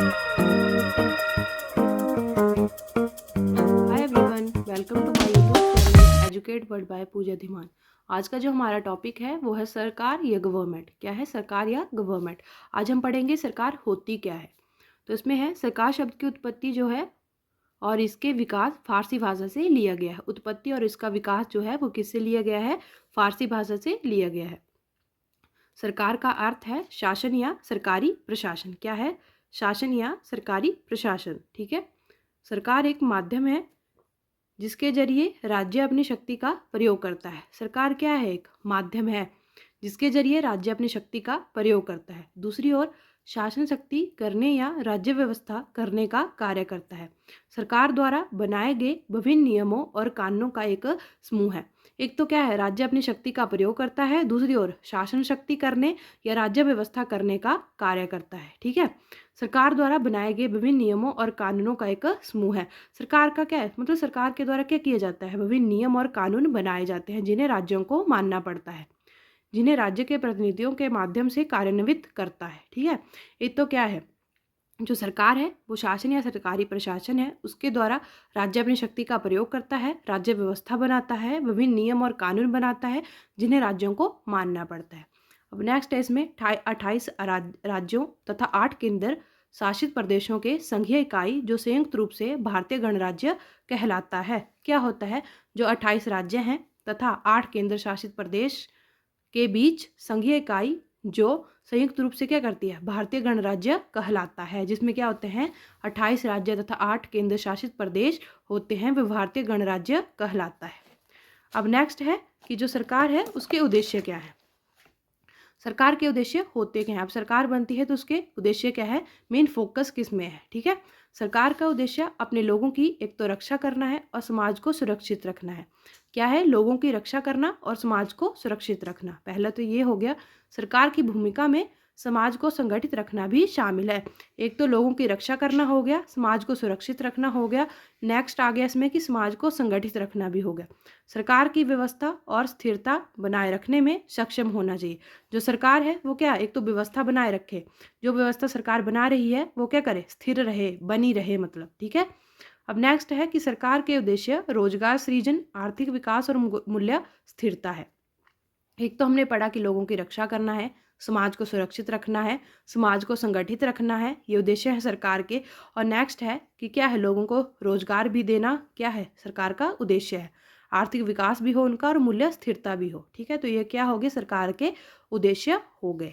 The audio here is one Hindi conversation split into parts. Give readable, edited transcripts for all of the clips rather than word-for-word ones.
Hi everyone, welcome to my YouTube channel Educate World by Pooja Dhiman. आज का जो हमारा टॉपिक है वो है सरकार या गवर्नमेंट। क्या है सरकार या गवर्नमेंट? आज हम पढ़ेंगे सरकार होती क्या है। तो इसमें है सरकार शब्द की उत्पत्ति जो है और इसके विकास फारसी भाषा से लिया गया है। उत्पत्ति और इसका विकास जो है वो किससे लिया गया है? फारसी भाषा से लिया गया है। सरकार का अर्थ है शासन या सरकारी प्रशासन। क्या है? शासन या सरकारी प्रशासन। ठीक है। सरकार एक माध्यम है जिसके जरिए राज्य अपनी शक्ति का प्रयोग करता है। सरकार क्या है? एक माध्यम है जिसके जरिए राज्य अपनी शक्ति का प्रयोग करता है। दूसरी ओर शासन शक्ति करने या राज्य व्यवस्था करने का कार्य करता है। सरकार द्वारा बनाए गए विभिन्न नियमों और कानूनों का एक समूह है। एक तो क्या है? राज्य अपनी शक्ति का प्रयोग करता है। दूसरी ओर शासन शक्ति करने या राज्य व्यवस्था करने का कार्य करता है। ठीक है। सरकार द्वारा बनाए गए विभिन्न नियमों और कानूनों का एक समूह है। सरकार का क्या है? मतलब सरकार के द्वारा क्या किया जाता है? विभिन्न नियम और कानून बनाए जाते हैं जिन्हें राज्यों को मानना पड़ता है, जिन्हें राज्य के प्रतिनिधियों के माध्यम से कार्यान्वित करता है। ठीक है। एक तो क्या है? जो सरकार है वो शासन या सरकारी प्रशासन है, उसके द्वारा राज्य अपनी शक्ति का प्रयोग करता है, राज्य व्यवस्था बनाता है, विभिन्न नियम और कानून बनाता है जिन्हें राज्यों को मानना पड़ता है। अब नेक्स्ट है इसमें 28 राज्यों तथा 8 केंद्र शासित प्रदेशों के संघीय इकाई जो संयुक्त रूप से भारतीय गणराज्य कहलाता है। क्या होता है? जो 28 राज्य हैं तथा 8 केंद्र शासित प्रदेश के बीच संघीय इकाई जो संयुक्त रूप से क्या करती है? भारतीय गणराज्य कहलाता है, जिसमें क्या होते हैं? 28 राज्य तथा 8 केंद्र शासित प्रदेश होते हैं, वे भारतीय गणराज्य कहलाता है। अब नेक्स्ट है कि जो सरकार है उसके उद्देश्य क्या है। सरकार के उद्देश्य होते क्या हैं? अब सरकार बनती है तो उसके उद्देश्य क्या है? मेन फोकस किस में है? ठीक है। सरकार का उद्देश्य अपने लोगों की एक तो रक्षा करना है और समाज को सुरक्षित रखना है। क्या है? लोगों की रक्षा करना और समाज को सुरक्षित रखना। पहला तो ये हो गया। सरकार की भूमिका में समाज को संगठित रखना भी शामिल है। एक तो लोगों की रक्षा करना हो गया, समाज को सुरक्षित रखना हो गया, नेक्स्ट आ गया इसमें कि समाज को संगठित रखना भी हो गया। सरकार की व्यवस्था और स्थिरता बनाए रखने में सक्षम होना चाहिए। जो सरकार है वो क्या? एक तो व्यवस्था बनाए रखे, जो व्यवस्था सरकार बना रही है वो क्या करे? स्थिर रहे, बनी रहे मतलब। ठीक है। अब नेक्स्ट है कि सरकार के उद्देश्य रोजगार सृजन, आर्थिक विकास और मूल्य स्थिरता है। एक तो हमने पढ़ा कि लोगों की रक्षा करना है, समाज को सुरक्षित रखना है, समाज को संगठित रखना है, ये उद्देश्य है सरकार के। और नेक्स्ट है कि क्या है? लोगों को रोजगार भी देना क्या है? सरकार का उद्देश्य है। आर्थिक विकास भी हो उनका और मूल्य स्थिरता भी हो। ठीक है। तो ये क्या हो गए? सरकार के उद्देश्य हो गए।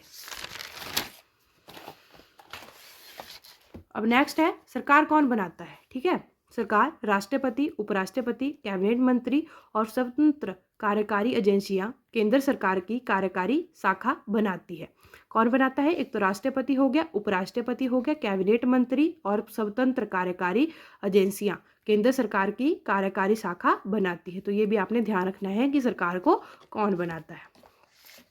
अब नेक्स्ट है सरकार कौन बनाता है। ठीक है। सरकार राष्ट्रपति, उपराष्ट्रपति, कैबिनेट मंत्री और स्वतंत्र कार्यकारी एजेंसियां केंद्र सरकार की कार्यकारी शाखा बनाती है। कौन बनाता है? एक तो राष्ट्रपति हो गया, उपराष्ट्रपति हो गया, कैबिनेट मंत्री और स्वतंत्र कार्यकारी एजेंसियां केंद्र सरकार की कार्यकारी शाखा बनाती है। तो ये भी आपने ध्यान रखना है कि सरकार को कौन बनाता है।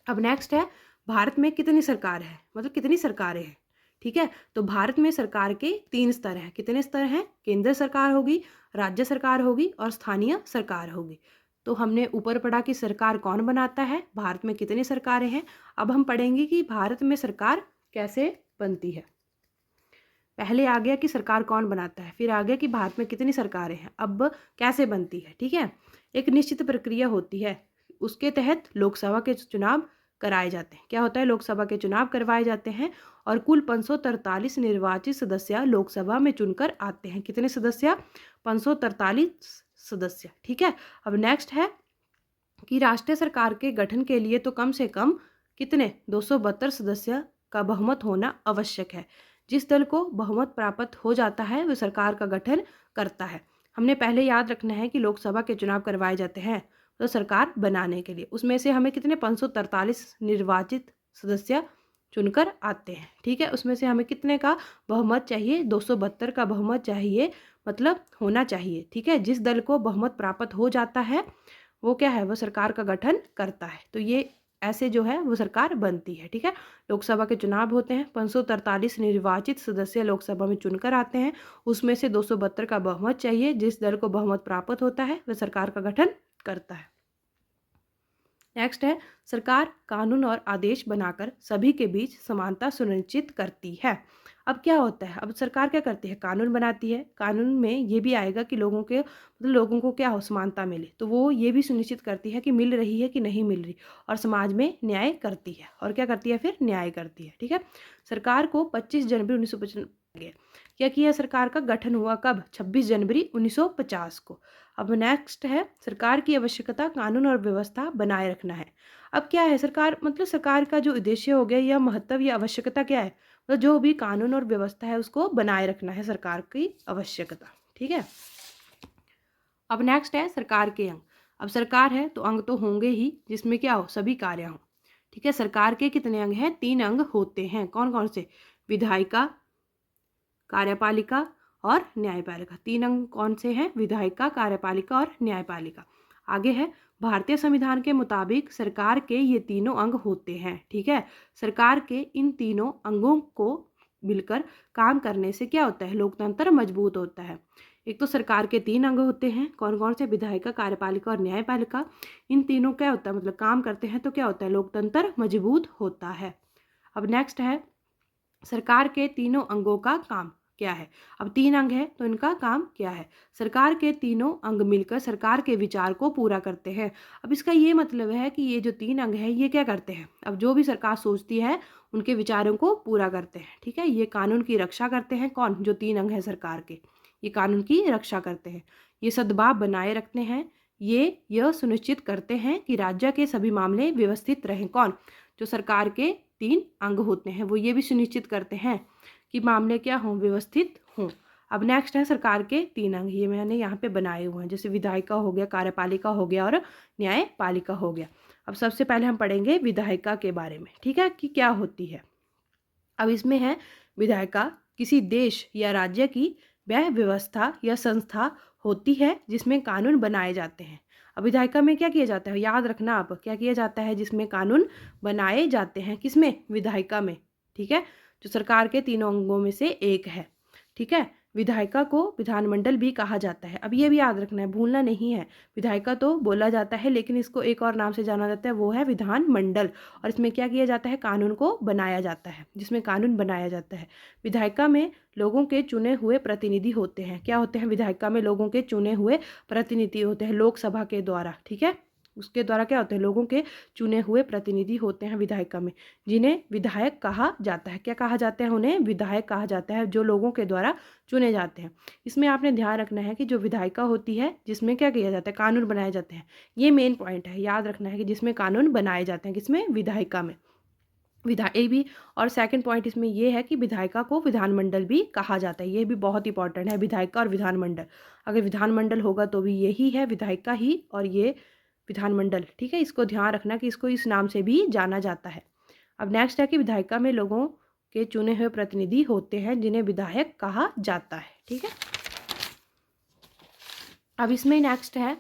अब नेक्स्ट है भारत में कितनी सरकार है, मतलब कितनी सरकारें हैं। ठीक है। तो भारत में सरकार के 3 स्तर हैं। कितने स्तर हैं? केंद्र सरकार होगी, राज्य सरकार होगी और स्थानीय सरकार होगी। तो हमने ऊपर पढ़ा कि सरकार कौन बनाता है, भारत में कितनी सरकारें हैं। अब हम पढ़ेंगे कि भारत में सरकार कैसे बनती है। पहले आ गया कि सरकार कौन बनाता है, फिर आ गया कि भारत में कितनी सरकारें हैं, अब कैसे बनती है। ठीक है। एक निश्चित प्रक्रिया होती है, उसके तहत लोकसभा के चुनाव कराए जाते हैं। क्या होता है? लोकसभा के चुनाव करवाए जाते हैं और कुल 543 निर्वाचित सदस्य लोकसभा में चुनकर आते हैं। कितने सदस्य? 543 सदस्य। ठीक है। अब नेक्स्ट है कि राष्ट्रीय सरकार के गठन के लिए तो कम से कम कितने? 272 सदस्य का बहुमत होना आवश्यक है। जिस दल को बहुमत प्राप्त हो जाता है वह सरकार का गठन करता है। हमने पहले याद रखना है कि लोकसभा के चुनाव करवाए जाते हैं तो सरकार बनाने के लिए, उसमें से हमें कितने? 543 निर्वाचित सदस्य चुनकर आते हैं। ठीक है। उसमें से हमें कितने का बहुमत चाहिए? 272 का बहुमत चाहिए, मतलब होना चाहिए। ठीक है। जिस दल को बहुमत प्राप्त हो जाता है वो क्या है? वो सरकार का गठन करता है। तो ये ऐसे जो है वो सरकार बनती है। ठीक है। लोकसभा के चुनाव होते हैं, 543 निर्वाचित सदस्य लोकसभा में चुनकर आते हैं, उसमें से 272 का बहुमत चाहिए, जिस दल को बहुमत प्राप्त होता है वह सरकार का गठन करता है। नेक्स्ट है सरकार कानून और आदेश बनाकर सभी के बीच समानता सुनिश्चित करती है। अब क्या होता है, अब सरकार क्या करती है, कानून बनाती है। कानून में ये भी आएगा कि लोगों को क्या हो, समानता मिले, तो वो ये भी सुनिश्चित करती है कि मिल रही है कि नहीं मिल रही, और समाज में न्याय करती है। और क्या करती है, फिर न्याय करती है। ठीक है, सरकार को 25 जनवरी 1955 क्या किया, सरकार का गठन हुआ कब, 26 जनवरी 1950 को। अब नेक्स्ट है, सरकार की आवश्यकता कानून और व्यवस्था बनाए रखना है। अब क्या है, सरकार मतलब सरकार का जो उद्देश्य हो गया या महत्व या आवश्यकता क्या है, मतलब जो भी कानून और व्यवस्था है उसको बनाए रखना है सरकार की आवश्यकता। ठीक है, अब नेक्स्ट है सरकार के अंग। अब सरकार है तो अंग तो होंगे ही, जिसमें क्या हो, सभी कार्य हों। ठीक है, सरकार के कितने अंग हैं, 3 अंग होते हैं। कौन कौन से, विधायिका, कार्यपालिका और न्यायपालिका। 3 अंग कौन से हैं, विधायिका, कार्यपालिका और न्यायपालिका। आगे है, भारतीय संविधान के मुताबिक सरकार के ये तीनों अंग होते हैं। ठीक है, सरकार के इन तीनों अंगों को मिलकर काम करने से क्या होता है, लोकतंत्र मजबूत होता है। एक तो सरकार के 3 अंग होते हैं, कौन कौन से, विधायिका, कार्यपालिका और न्यायपालिका। इन तीनों क्या होता है, मतलब काम करते हैं तो क्या होता है, लोकतंत्र मजबूत होता है। अब नेक्स्ट है, सरकार के तीनों अंगों का काम क्या है। अब 3 अंग है तो इनका काम क्या है, सरकार के तीनों अंग मिलकर सरकार के विचार को पूरा करते हैं। अब इसका ये मतलब है कि ये जो 3 अंग है ये क्या करते हैं, अब जो भी सरकार सोचती है उनके विचारों को पूरा करते हैं। ठीक है, ये कानून की रक्षा करते हैं। कौन, जो 3 अंग है सरकार के, ये कानून की रक्षा करते हैं, ये सद्भाव बनाए रखते हैं, ये यह सुनिश्चित करते हैं कि राज्य के सभी मामले व्यवस्थित रहें। कौन, जो सरकार के 3 अंग होते हैं वो ये भी सुनिश्चित करते हैं कि मामले क्या हों, व्यवस्थित हों। अब नेक्स्ट है, सरकार के 3 अंग, ये मैंने यहाँ पे बनाए हुए हैं, जैसे विधायिका हो गया, कार्यपालिका हो गया और न्यायपालिका हो गया। अब सबसे पहले हम पढ़ेंगे विधायिका के बारे में। ठीक है, कि क्या होती है। अब इसमें है, विधायिका किसी देश या राज्य की वह व्यवस्था या संस्था होती है जिसमें कानून बनाए जाते हैं। अब विधायिका में क्या किया जाता है, याद रखना आप, क्या किया जाता है, जिसमें कानून बनाए जाते हैं। किसमें, विधायिका में। ठीक है, जो सरकार के 3 अंगों में से एक है। ठीक है, विधायिका को विधानमंडल भी कहा जाता है। अब ये भी याद रखना है, भूलना नहीं है, विधायिका तो बोला जाता है लेकिन इसको एक और नाम से जाना जाता है, वो है विधानमंडल। और इसमें क्या किया जाता है, कानून को बनाया जाता है, जिसमें कानून बनाया जाता है। विधायिका में लोगों के चुने हुए प्रतिनिधि होते हैं। क्या होते हैं, विधायिका में लोगों के चुने हुए प्रतिनिधि होते हैं, लोकसभा के द्वारा। ठीक है, उसके द्वारा क्या होते हैं, लोगों के चुने हुए प्रतिनिधि होते हैं विधायिका में, जिन्हें विधायक कहा जाता है। क्या कहा जाता है, उन्हें विधायक कहा जाता है, जो लोगों के द्वारा चुने जाते हैं। इसमें आपने ध्यान रखना है कि जो विधायिका होती है जिसमें क्या किया जाता है, कानून बनाए जाते हैं। ये मेन पॉइंट है, याद रखना है कि जिसमें कानून बनाए जाते हैं, किसमें, विधायिका में। विधायक भी, और सेकंड पॉइंट इसमें ये है कि विधायिका को विधानमंडल भी कहा जाता है। ये भी बहुत इंपॉर्टेंट है, विधायिका और विधानमंडल। अगर विधानमंडल होगा तो भी यही है, विधायिका ही, और ये विधानमंडल। ठीक है, इसको ध्यान रखना कि इसको इस नाम से भी जाना जाता है। अब नेक्स्ट है कि विधायिका में लोगों के चुने हुए प्रतिनिधि होते हैं जिन्हें विधायक कहा जाता है। ठीक है, अब इसमें नेक्स्ट है,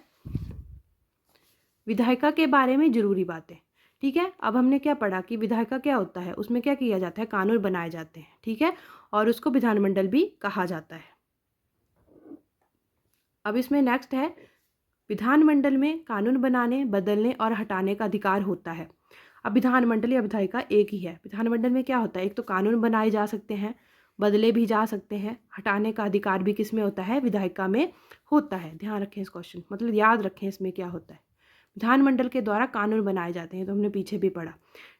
विधायिका के बारे में जरूरी बातें। ठीक है, अब हमने क्या पढ़ा कि विधायिका क्या होता है, उसमें क्या किया जाता है, कानून बनाए जाते हैं। ठीक है, और उसको विधानमंडल भी कहा जाता है। अब इसमें नेक्स्ट है, विधानमंडल में कानून बनाने, बदलने और हटाने का अधिकार होता है। अब विधानमंडल या विधायिका एक ही है। विधानमंडल में क्या होता है, एक तो कानून बनाए जा सकते हैं, बदले भी जा सकते हैं, हटाने का अधिकार भी किस में होता है, विधायिका में होता है। ध्यान रखें इस क्वेश्चन, मतलब याद रखें इसमें क्या होता है। विधानमंडल के द्वारा कानून बनाए जाते हैं, तो हमने पीछे भी पढ़ा।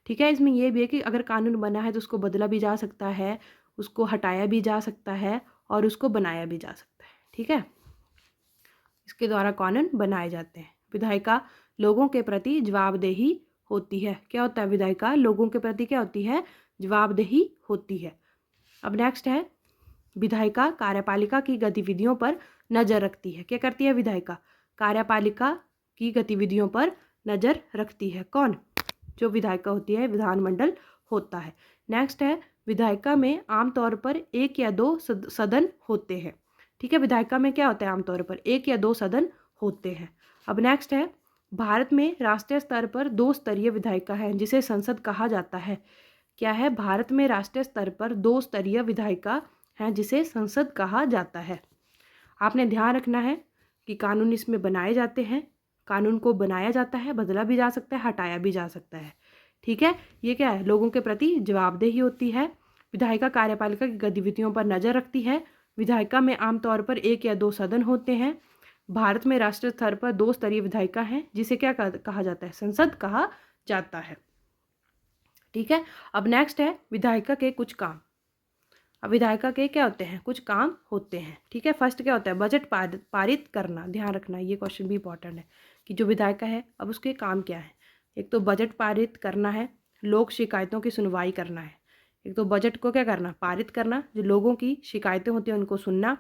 ठीक है, इसमें यह भी है कि अगर कानून बना है तो उसको बदला भी जा सकता है, उसको हटाया भी जा सकता है और उसको बनाया भी जा सकता है। ठीक है, इसके द्वारा कानून बनाए जाते हैं। विधायिका लोगों के प्रति जवाबदेही होती है। क्या होता है, विधायिका लोगों के प्रति क्या होती है, जवाबदेही होती है। अब नेक्स्ट है, विधायिका कार्यपालिका की गतिविधियों पर नजर रखती है। क्या करती है, विधायिका कार्यपालिका की गतिविधियों पर नजर रखती है। कौन, जो विधायिका होती है, विधानमंडल होता है। नेक्स्ट है, विधायिका में आमतौर पर 1 या 2 सदन होते हैं। ठीक है, विधायिका में क्या होता है, आमतौर पर 1 या 2 सदन होते हैं। अब नेक्स्ट है, भारत में राष्ट्रीय स्तर पर 2 स्तरीय विधायिका है जिसे संसद कहा जाता है। क्या है, भारत में राष्ट्रीय स्तर पर 2 स्तरीय विधायिका है जिसे संसद कहा जाता है। आपने ध्यान रखना है कि कानून इसमें बनाए जाते हैं, कानून को बनाया जाता है, बदला भी जा सकता है, हटाया भी जा सकता है। ठीक है, ये क्या है, लोगों के प्रति जवाबदेही होती है, विधायिका कार्यपालिका की गतिविधियों पर नजर रखती है। विधायिका में आमतौर पर 1 या 2 सदन होते हैं। भारत में राष्ट्रीय स्तर पर 2 स्तरीय विधायिका है, जिसे क्या कहा जाता है, संसद कहा जाता है। ठीक है, अब नेक्स्ट है विधायिका के कुछ काम। अब विधायिका के क्या होते हैं, कुछ काम होते हैं। ठीक है, फर्स्ट क्या होता है, बजट पारित करना। ध्यान रखना, ये क्वेश्चन भी इंपॉर्टेंट है कि जो विधायिका है अब उसके काम क्या है। एक तो बजट पारित करना है, लोक शिकायतों की सुनवाई करना है। एक तो बजट को क्या करना, पारित करना, जो लोगों की शिकायतें होती हैं उनको सुनना,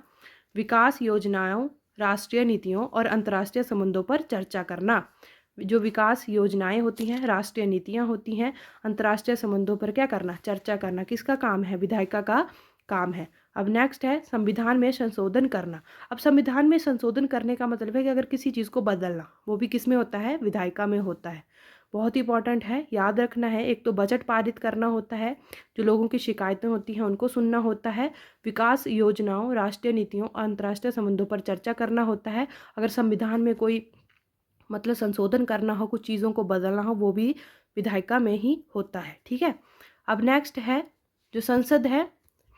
विकास योजनाओं, राष्ट्रीय नीतियों और अंतर्राष्ट्रीय संबंधों पर चर्चा करना। जो विकास योजनाएं होती हैं, राष्ट्रीय नीतियां होती हैं, अंतर्राष्ट्रीय संबंधों पर क्या करना, चर्चा करना, किसका काम है, विधायिका का काम है। अब नेक्स्ट है संविधान में संशोधन करना। अब संविधान में संशोधन करने का मतलब है कि अगर किसी चीज़ को बदलना, वो भी किस में होता है, विधायिका में होता है। बहुत इंपॉर्टेंट है, याद रखना है। एक तो बजट पारित करना होता है, जो लोगों की शिकायतें होती हैं उनको सुनना होता है, विकास योजनाओं, राष्ट्रीय नीतियों और अंतर्राष्ट्रीय संबंधों पर चर्चा करना होता है। अगर संविधान में कोई मतलब संशोधन करना हो, कुछ चीज़ों को बदलना हो, वो भी विधायिका में ही होता है। ठीक है, अब नेक्स्ट है जो संसद है।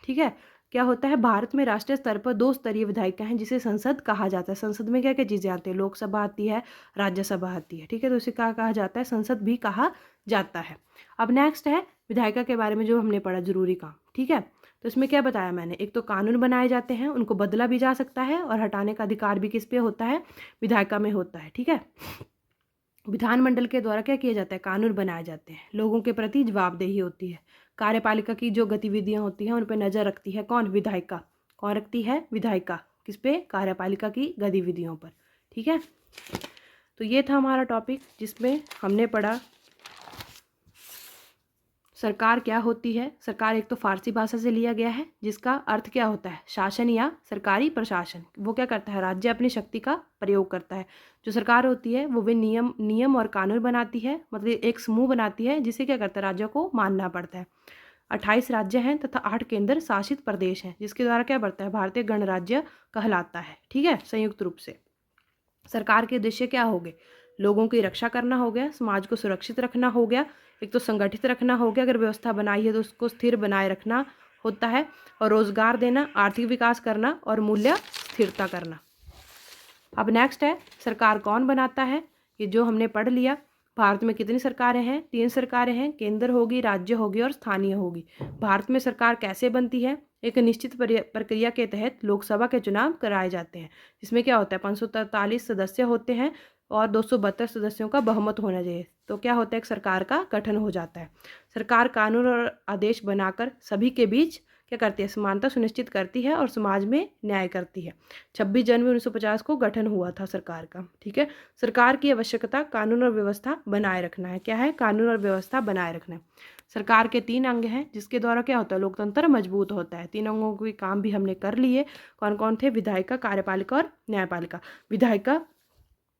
ठीक है, क्या होता है, भारत में राष्ट्रीय स्तर पर 2 स्तरीय विधायिका हैं, जिसे संसद कहा जाता है। संसद में क्या क्या चीज़ें आती है, लोकसभा आती है, राज्यसभा आती है। ठीक है, तो इसे क्या कहा जाता है, संसद भी कहा जाता है। अब नेक्स्ट है विधायिका के बारे में जो हमने पढ़ा, जरूरी काम। ठीक है, तो इसमें क्या बताया मैंने, एक तो कानून बनाए जाते हैं, उनको बदला भी जा सकता है, और हटाने का अधिकार भी किस पे होता है, विधायिका में होता है। ठीक है, विधानमंडल के द्वारा क्या किया जाता है, कानून बनाए जाते हैं, लोगों के प्रति जवाबदेही होती है। कार्यपालिका की जो गतिविधियां होती हैं उन पर नजर रखती है कौन, विधायिका। कौन रखती है, विधायिका। किस पे, कार्यपालिका की गतिविधियों पर। ठीक है, तो ये था हमारा टॉपिक जिसमें हमने पढ़ा सरकार क्या होती है। सरकार एक तो फारसी भाषा से लिया गया है, जिसका अर्थ क्या होता है, शासन या सरकारी प्रशासन। वो क्या करता है, राज्य अपनी शक्ति का प्रयोग करता है। जो सरकार होती है वो वे नियम और कानून बनाती है, मतलब एक समूह बनाती है, जिसे क्या करता है, राज्यों को मानना पड़ता है। 28 राज्य हैं तथा 8 केंद्र शासित प्रदेश हैं, जिसके द्वारा क्या बढ़ता है, भारतीय गणराज्य कहलाता है। ठीक है, संयुक्त रूप से सरकार के उद्देश्य क्या हो गए, लोगों की रक्षा करना हो गया, समाज को सुरक्षित रखना हो गया, एक तो संगठित रखना हो गया, अगर व्यवस्था बनाई है तो उसको स्थिर बनाए रखना होता है, और रोजगार देना, आर्थिक विकास करना और मूल्य स्थिरता करना। अब नेक्स्ट है सरकार कौन बनाता है, ये जो हमने पढ़ लिया। भारत में कितनी सरकारें हैं, 3 सरकारें हैं, केंद्र होगी, राज्य होगी और स्थानीय होगी। भारत में सरकार कैसे बनती है, एक निश्चित प्रक्रिया के तहत लोकसभा के चुनाव कराए जाते हैं, जिसमें क्या होता है, 543 सदस्य होते हैं और 272 सदस्यों का बहुमत होना चाहिए। तो क्या होता है, एक सरकार का गठन हो जाता है। सरकार कानून और आदेश बनाकर सभी के बीच क्या करती है, समानता सुनिश्चित करती है और समाज में न्याय करती है। 26 जनवरी 1950 को गठन हुआ था सरकार का। ठीक है, सरकार की आवश्यकता कानून और व्यवस्था बनाए रखना है। क्या है, कानून और व्यवस्था बनाए रखना है। सरकार के 3 अंग हैं, जिसके द्वारा क्या होता है, लोकतंत्र मजबूत होता है। 3 अंगों के काम भी हमने कर लिए। कौन कौन थे, विधायिका, कार्यपालिका और न्यायपालिका। विधायिका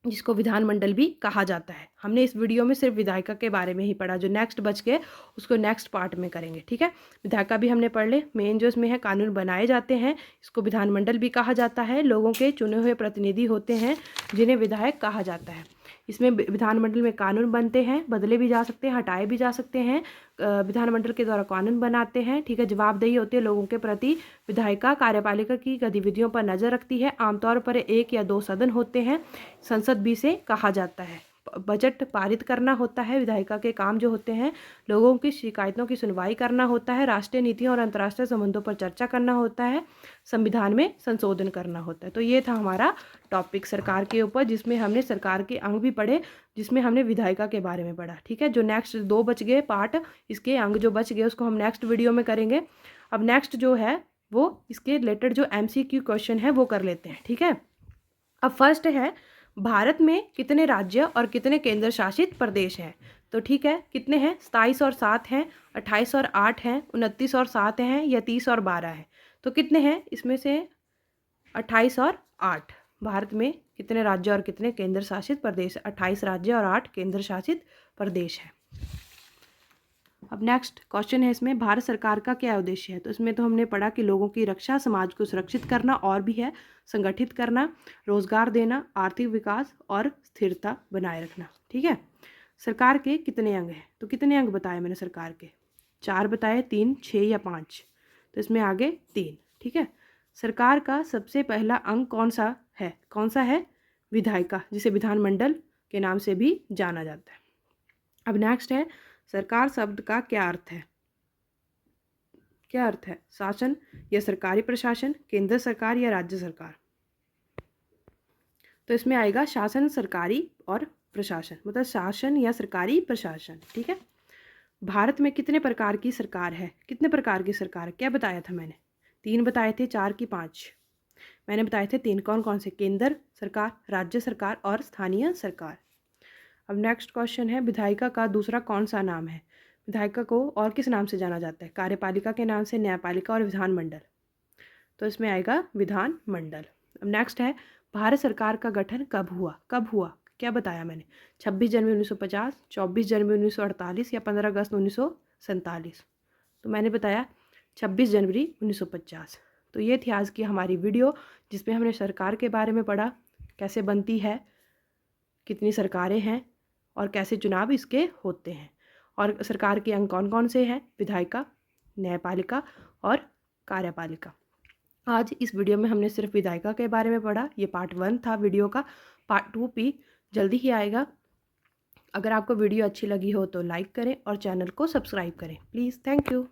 जिसको विधानमंडल भी कहा जाता है। हमने इस वीडियो में सिर्फ विधायिका के बारे में ही पढ़ा, जो नेक्स्ट बच गए उसको नेक्स्ट पार्ट में करेंगे। ठीक है, विधायिका भी हमने पढ़ ले। मेन जो इसमें है, कानून बनाए जाते हैं, इसको विधानमंडल भी कहा जाता है। लोगों के चुने हुए प्रतिनिधि होते हैं, जिन्हें विधायक कहा जाता है। इसमें विधानमंडल में कानून बनते हैं, बदले भी जा सकते हैं, हटाए भी जा सकते हैं। विधानमंडल के द्वारा कानून बनाते हैं। ठीक है, जवाबदेही होती है लोगों के प्रति। विधायिका कार्यपालिका की गतिविधियों पर नजर रखती है। आमतौर पर 1 या 2 सदन होते हैं, संसद भी से कहा जाता है। बजट पारित करना होता है। विधायिका के काम जो होते हैं, लोगों की शिकायतों की सुनवाई करना होता है, राष्ट्रीय नीतियों और अंतर्राष्ट्रीय संबंधों पर चर्चा करना होता है, संविधान में संशोधन करना होता है। तो ये था हमारा टॉपिक सरकार के ऊपर, जिसमें हमने सरकार के अंग भी पढ़े, जिसमें हमने विधायिका के बारे में पढ़ा। ठीक है, जो नेक्स्ट 2 बच गए पार्ट, इसके अंग जो बच गए उसको हम नेक्स्ट वीडियो में करेंगे। अब नेक्स्ट जो है वो इसके रिलेटेड जो MCQ क्वेश्चन है वो कर लेते हैं। ठीक है, अब फर्स्ट है, भारत में कितने राज्य और कितने केंद्र शासित प्रदेश हैं। तो ठीक है, कितने हैं, 27 और 7 हैं, 28 और 8 हैं, 29 और 7 हैं, या 30 और 12 हैं। तो कितने हैं इसमें से, 28 और 8। भारत में कितने राज्य और कितने केंद्र शासित प्रदेश, 28 राज्य और 8 केंद्र शासित प्रदेश है। अब नेक्स्ट क्वेश्चन है, इसमें भारत सरकार का क्या उद्देश्य है। तो इसमें तो हमने पढ़ा कि लोगों की रक्षा, समाज को सुरक्षित करना, और भी है संगठित करना, रोजगार देना, आर्थिक विकास और स्थिरता बनाए रखना। ठीक है, सरकार के कितने अंग हैं, तो कितने अंग बताए मैंने सरकार के, 4 बताए, 3, 6 या 5? तो इसमें आगे 3। ठीक है। सरकार का सबसे पहला अंग कौन सा है? कौन सा है? विधायिका, जिसे विधानमंडल के नाम से भी जाना जाता है। अब नेक्स्ट है, सरकार शब्द का क्या अर्थ है? क्या अर्थ है? शासन या सरकारी प्रशासन, केंद्र सरकार या राज्य सरकार? तो इसमें आएगा शासन, सरकारी और प्रशासन, मतलब शासन या सरकारी प्रशासन। ठीक है। भारत में कितने प्रकार की सरकार है? कितने प्रकार की सरकार? क्या बताया था मैंने? 3 बताए थे, 4 की 5? मैंने बताए थे 3। कौन कौन से? केंद्र सरकार, राज्य सरकार और स्थानीय सरकार। अब नेक्स्ट क्वेश्चन है, विधायिका का दूसरा कौन सा नाम है? विधायिका को और किस नाम से जाना जाता है? कार्यपालिका के नाम से, न्यायपालिका और विधानमंडल? तो इसमें आएगा विधानमंडल। अब नेक्स्ट है, भारत सरकार का गठन कब हुआ? कब हुआ? क्या बताया मैंने? 26 जनवरी 1950, 24 जनवरी 1948 या 15 अगस्त 1947? तो मैंने बताया 26 जनवरी 1950। तो ये थी आज की हमारी वीडियो, जिसमें हमने सरकार के बारे में पढ़ा, कैसे बनती है, कितनी सरकारें हैं और कैसे चुनाव इसके होते हैं, और सरकार के अंग कौन कौन से हैं? विधायिका, न्यायपालिका और कार्यपालिका। आज इस वीडियो में हमने सिर्फ विधायिका के बारे में पढ़ा। ये पार्ट 1 था वीडियो का। पार्ट 2 भी जल्दी ही आएगा। अगर आपको वीडियो अच्छी लगी हो तो लाइक करें और चैनल को सब्सक्राइब करें प्लीज़। Thank you.